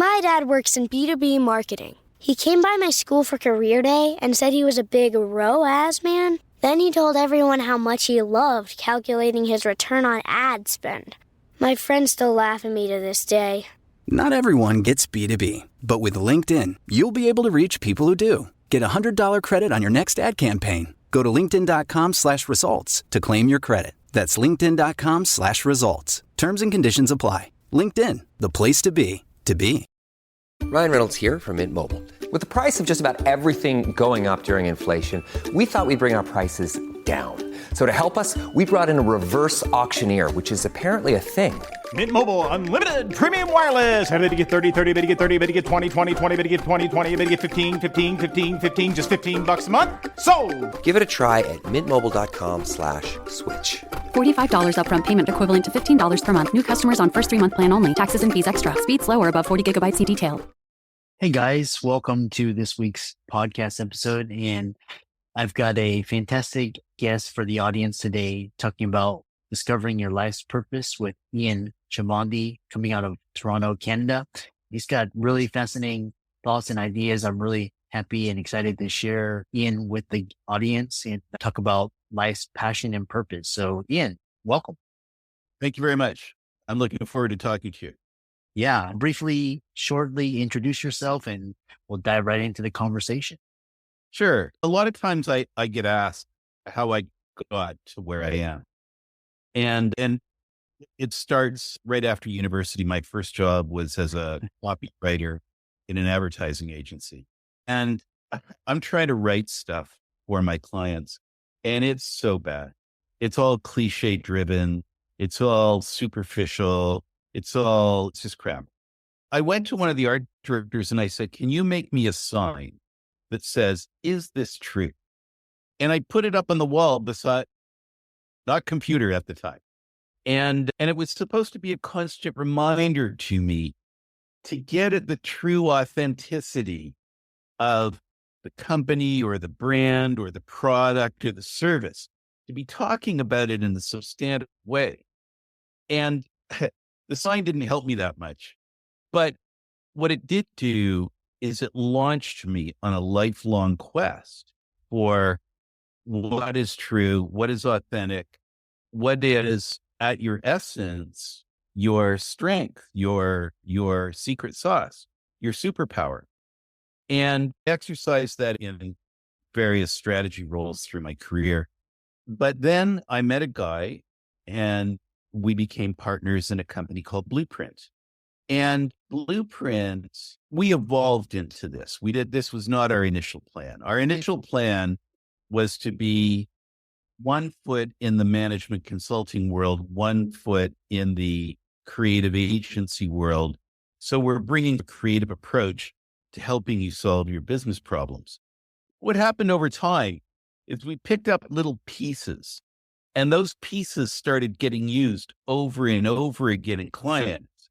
My dad works in B2B marketing. He came by my school for career day and said he was a big ROAS man. Then he told everyone how much he loved calculating his return on ad spend. My friends still laugh at me to this day. Not everyone gets B2B, but with LinkedIn, you'll be able to reach people who do. Get a $100 credit on your next ad campaign. Go to linkedin.com/results to claim your credit. That's linkedin.com/results. Terms and conditions apply. LinkedIn, the place to be, to be. Ryan Reynolds here from Mint Mobile. With the price of just about everything going up during inflation, we thought we'd bring our prices down. So to help us, we brought in a reverse auctioneer, which is apparently a thing. Mint Mobile Unlimited Premium Wireless. How to get 30, 30, bit to get 30, bit to get 20, 20, 20, bit to get 20, 20, bit to get 15, 15, 15, 15, just $15 a month? Sold! Give it a try at mintmobile.com/switch. $45 upfront payment equivalent to $15 per month. New customers on first 3-month plan only. Taxes and fees extra. Speed slower above 40 gigabytes. See detail. Hey guys, welcome to this week's podcast episode. And I've got a fantastic guest for the audience today talking about discovering your life's purpose with Ian Chamandy coming out of Toronto, Canada. He's got really fascinating thoughts and ideas. I'm really happy and excited to share Ian with the audience and talk about life's passion and purpose. So Ian, welcome. Thank you very much. I'm looking forward to talking to you. Yeah, shortly introduce yourself and we'll dive right into the conversation. Sure. A lot of times I get asked how I got to where I am. And it starts right after university. My first job was as a copywriter in an advertising agency. And I'm trying to write stuff for my clients. And it's so bad. It's all cliche driven. It's all superficial. It's just crap. I went to one of the art directors and I said, can you make me a sign that says, is this true? And I put it up on the wall beside, not computer at the time. And it was supposed to be a constant reminder to me to get at the true authenticity of the company or the brand or the product or the service, to be talking about it in a substantive way. And the sign didn't help me that much, but what it did do is it launched me on a lifelong quest for what is true, what is authentic, what is at your essence, your strength, your secret sauce, your superpower. And exercise that in various strategy roles through my career. But then I met a guy and we became partners in a company called Blueprint. And Blueprint, we evolved into this. This was not our initial plan. Our initial plan was to be 1 foot in the management consulting world, 1 foot in the creative agency world. So we're bringing a creative approach to helping you solve your business problems. What happened over time is we picked up little pieces, and those pieces started getting used over and over again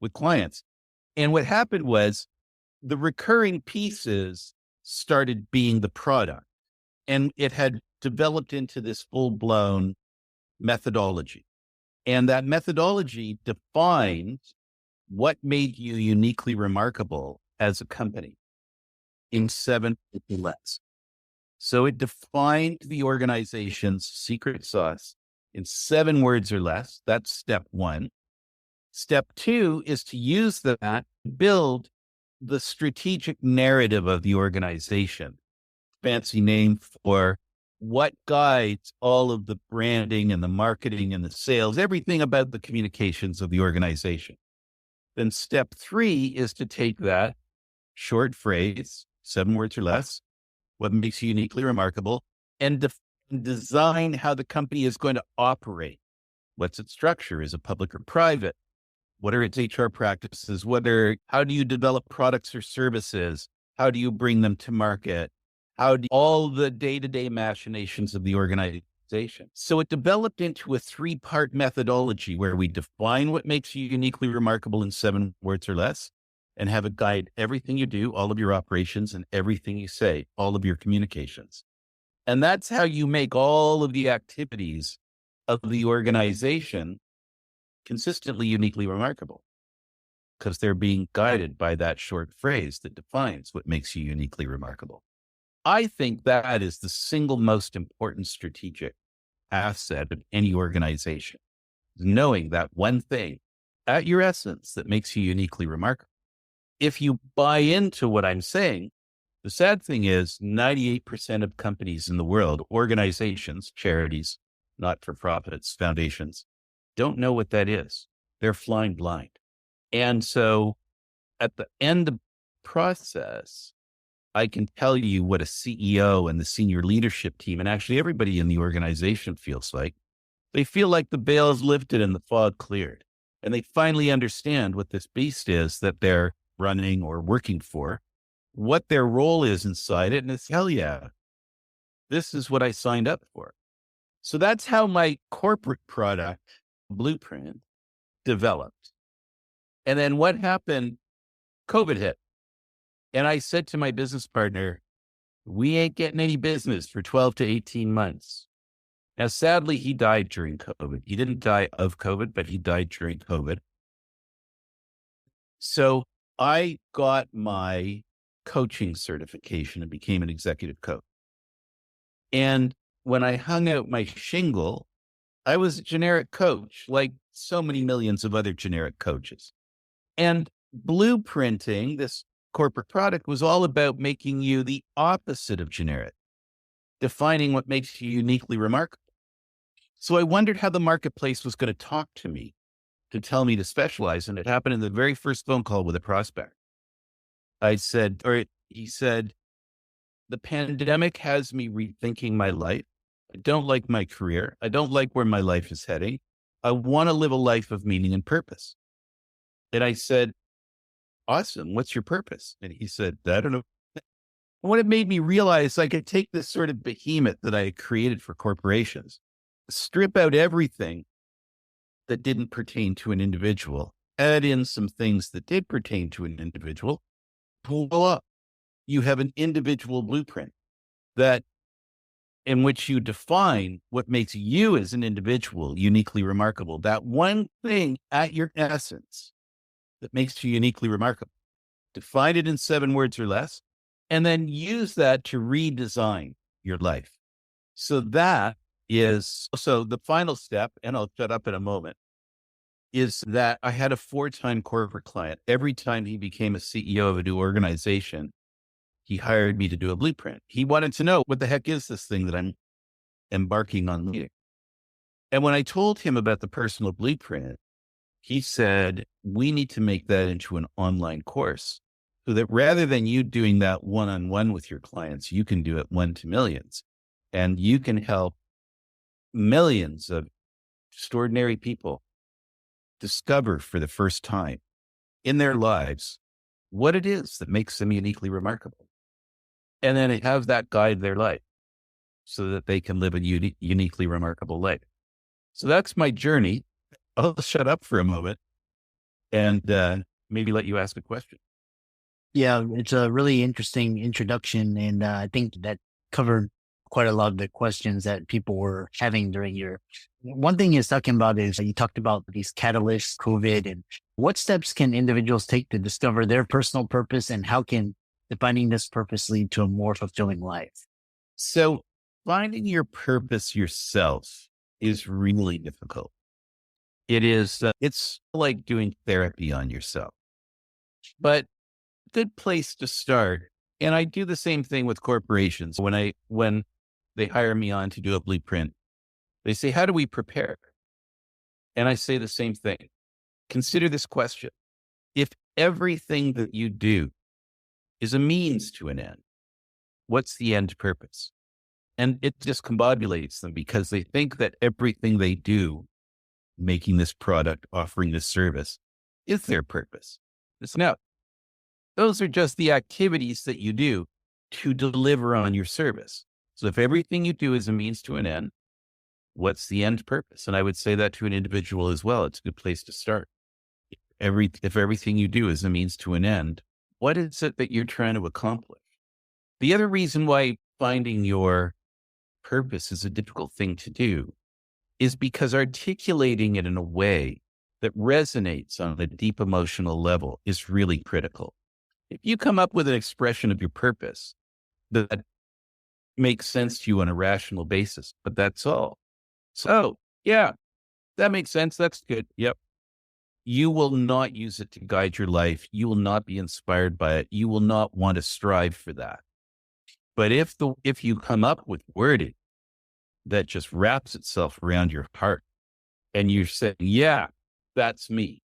with clients. And what happened was the recurring pieces started being the product, and it had developed into this full-blown methodology. And that methodology defined what made you uniquely remarkable as a company in 7 lets. So it defined the organization's secret sauce in 7 words or less. That's step 1. Step 2 is to use that to build the strategic narrative of the organization. Fancy name for what guides all of the branding and the marketing and the sales, everything about the communications of the organization. Then step 3 is to take that short phrase, 7 words or less, what makes you uniquely remarkable, and design how the company is going to operate. What's its structure? Is it public or private? What are its HR practices? How do you develop products or services? How do you bring them to market? All the day-to-day machinations of the organization. So it developed into a 3-part methodology where we define what makes you uniquely remarkable in 7 words or less, and have it guide everything you do, all of your operations and everything you say, all of your communications. And that's how you make all of the activities of the organization consistently uniquely remarkable. because they're being guided by that short phrase that defines what makes you uniquely remarkable. I think that is the single most important strategic asset of any organization, knowing that one thing at your essence that makes you uniquely remarkable. If you buy into what I'm saying, the sad thing is 98% of companies in the world, organizations, charities, not-for-profits, foundations, don't know what that is. They're flying blind. And so at the end of the process, I can tell you what a CEO and the senior leadership team and actually everybody in the organization feels like. They feel like the veil is lifted and the fog cleared. And they finally understand what this beast is that they're running or working for, what their role is inside it. And it's, hell yeah, this is what I signed up for. So that's how my corporate product blueprint developed. And then what happened? COVID hit. And I said to my business partner, we ain't getting any business for 12 to 18 months. Now, sadly, he died during COVID. He didn't die of COVID, but he died during COVID. So I got my coaching certification and became an executive coach. And when I hung out my shingle, I was a generic coach, like so many millions of other generic coaches. And blueprinting this corporate product was all about making you the opposite of generic, defining what makes you uniquely remarkable. So I wondered how the marketplace was going to talk to me to tell me to specialize. And it happened in the very first phone call with a prospect. He said, the pandemic has me rethinking my life. I don't like my career. I don't like where my life is heading. I want to live a life of meaning and purpose. And I said, awesome. What's your purpose? And he said, I don't know. And what it made me realize, I could take this sort of behemoth that I had created for corporations, strip out everything that didn't pertain to an individual, add in some things that did pertain to an individual, pull up. You have an individual blueprint that in which you define what makes you as an individual uniquely remarkable. That one thing at your essence that makes you uniquely remarkable. Define it in 7 words or less, and then use that to redesign your life. So the final step, and I'll shut up in a moment, is that I had a 4-time corporate client. Every time he became a CEO of a new organization, he hired me to do a blueprint. He wanted to know, what the heck is this thing that I'm embarking on leading? And when I told him about the personal blueprint, he said, we need to make that into an online course so that rather than you doing that one-on-one with your clients, you can do it one to millions, and you can help millions of extraordinary people discover for the first time in their lives what it is that makes them uniquely remarkable. And then have that guide their life so that they can live a uniquely remarkable life. So that's my journey. I'll shut up for a moment and maybe let you ask a question. Yeah, it's a really interesting introduction. And I think that covered quite a lot of the questions that people were having during your. One thing is talking about is you talked about these catalysts, COVID, and what steps can individuals take to discover their personal purpose, and how can defining this purpose lead to a more fulfilling life? So finding your purpose yourself is really difficult. It is, it's like doing therapy on yourself, but a good place to start. And I do the same thing with corporations. When they hire me on to do a blueprint, they say, how do we prepare? And I say the same thing. Consider this question. If everything that you do is a means to an end, what's the end purpose? And it discombobulates them because they think that everything they do, making this product, offering this service, is their purpose. It's not. Those are just the activities that you do to deliver on your service. So if everything you do is a means to an end, what's the end purpose? And I would say that to an individual as well. It's a good place to start. If everything you do is a means to an end, what is it that you're trying to accomplish? The other reason why finding your purpose is a difficult thing to do is because articulating it in a way that resonates on a deep emotional level is really critical. If you come up with an expression of your purpose that makes sense to you on a rational basis, but that's all. So, yeah, that makes sense. That's good. Yep. You will not use it to guide your life. You will not be inspired by it. You will not want to strive for that. But if you come up with wording that just wraps itself around your heart and you're saying, yeah, that's me,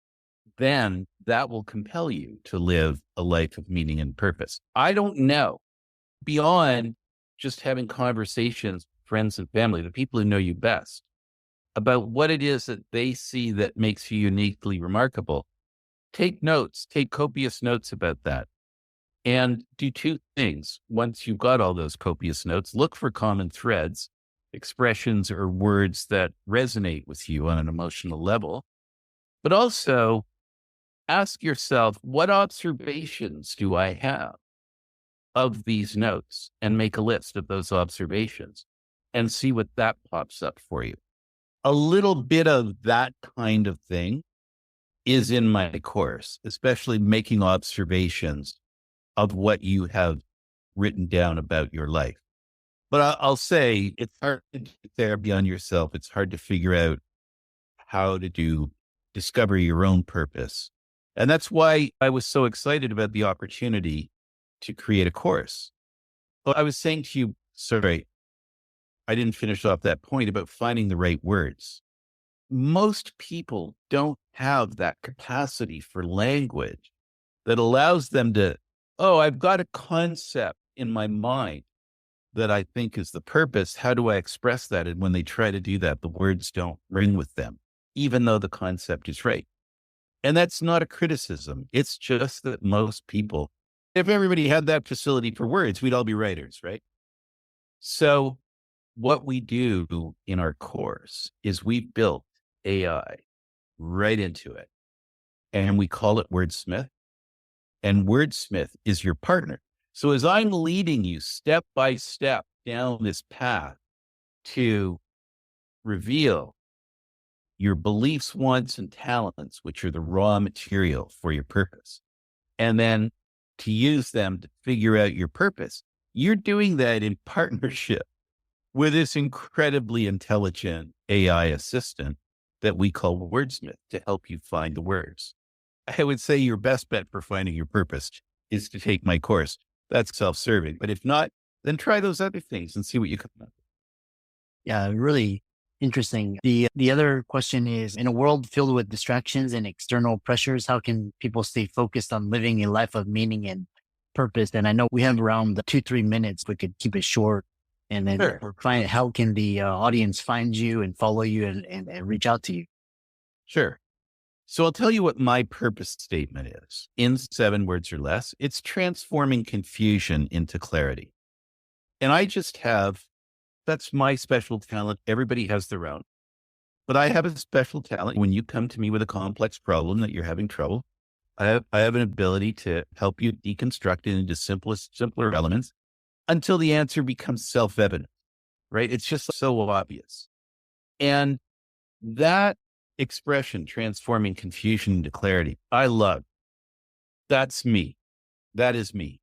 then that will compel you to live a life of meaning and purpose. I don't know, beyond just having conversations with friends and family, the people who know you best, about what it is that they see that makes you uniquely remarkable. Take notes, take copious notes about that. And do two things. Once you've got all those copious notes, look for common threads, expressions or words that resonate with you on an emotional level. But also ask yourself, what observations do I have of these notes? And make a list of those observations and see what that pops up for you. A little bit of that kind of thing is in my course, especially making observations of what you have written down about your life. But I'll say it's hard to get there beyond yourself. It's hard to figure out how to discover your own purpose. And that's why I was so excited about the opportunity to create a course. Well, I was saying to you, sorry, I didn't finish off that point about finding the right words. Most people don't have that capacity for language that allows them to, oh, I've got a concept in my mind that I think is the purpose. How do I express that? And when they try to do that, the words don't ring with them, even though the concept is right. And that's not a criticism. It's just that most people, if everybody had that facility for words, we'd all be writers, right? So what we do in our course is we've built AI right into it, and we call it Wordsmith. And Wordsmith is your partner. So as I'm leading you step by step down this path to reveal your beliefs, wants, and talents, which are the raw material for your purpose, and then to use them to figure out your purpose, you're doing that in partnership with this incredibly intelligent AI assistant that we call Wordsmith to help you find the words. I would say your best bet for finding your purpose is to take my course. That's self-serving. But if not, then try those other things and see what you come up with. Yeah, really interesting. The other question is, in a world filled with distractions and external pressures, how can people stay focused on living a life of meaning and purpose? And I know we have around 2-3 minutes. We could keep it short. And then how can the audience find you and follow you and reach out to you? Sure. So I'll tell you what my purpose statement is in 7 words or less. It's transforming confusion into clarity. And that's my special talent. Everybody has their own, but I have a special talent. When you come to me with a complex problem that you're having trouble, I have an ability to help you deconstruct it into simpler elements until the answer becomes self-evident, right? It's just so obvious. And that expression, transforming confusion into clarity, I love. That's me. That is me.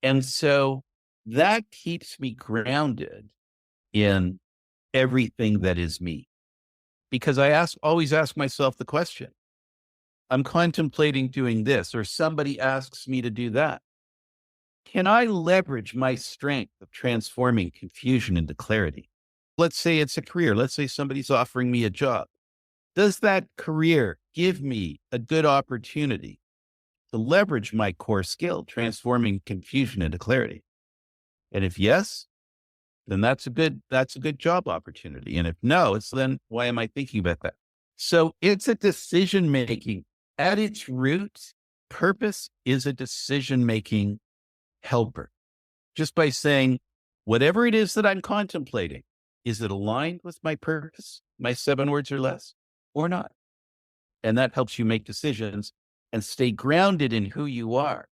And so that keeps me grounded in everything that is me. Because I always ask myself the question, I'm contemplating doing this, or somebody asks me to do that. Can I leverage my strength of transforming confusion into clarity? Let's say it's a career. Let's say somebody's offering me a job. Does that career give me a good opportunity to leverage my core skill, transforming confusion into clarity? And if yes, then that's a good job opportunity. And if no, it's then why am I thinking about that? So it's a decision-making. At its root, purpose is a decision-making helper. Just by saying, whatever it is that I'm contemplating, is it aligned with my purpose, my 7 words or less, or not? And that helps you make decisions and stay grounded in who you are,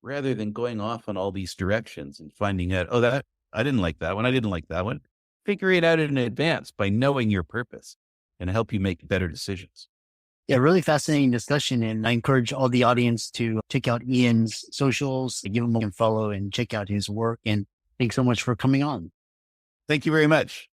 rather than going off on all these directions and finding out, oh, I didn't like that one. I didn't like that one. Figure it out in advance by knowing your purpose and help you make better decisions. Yeah, really fascinating discussion. And I encourage all the audience to check out Ian's socials, give him a follow and check out his work. And thanks so much for coming on. Thank you very much.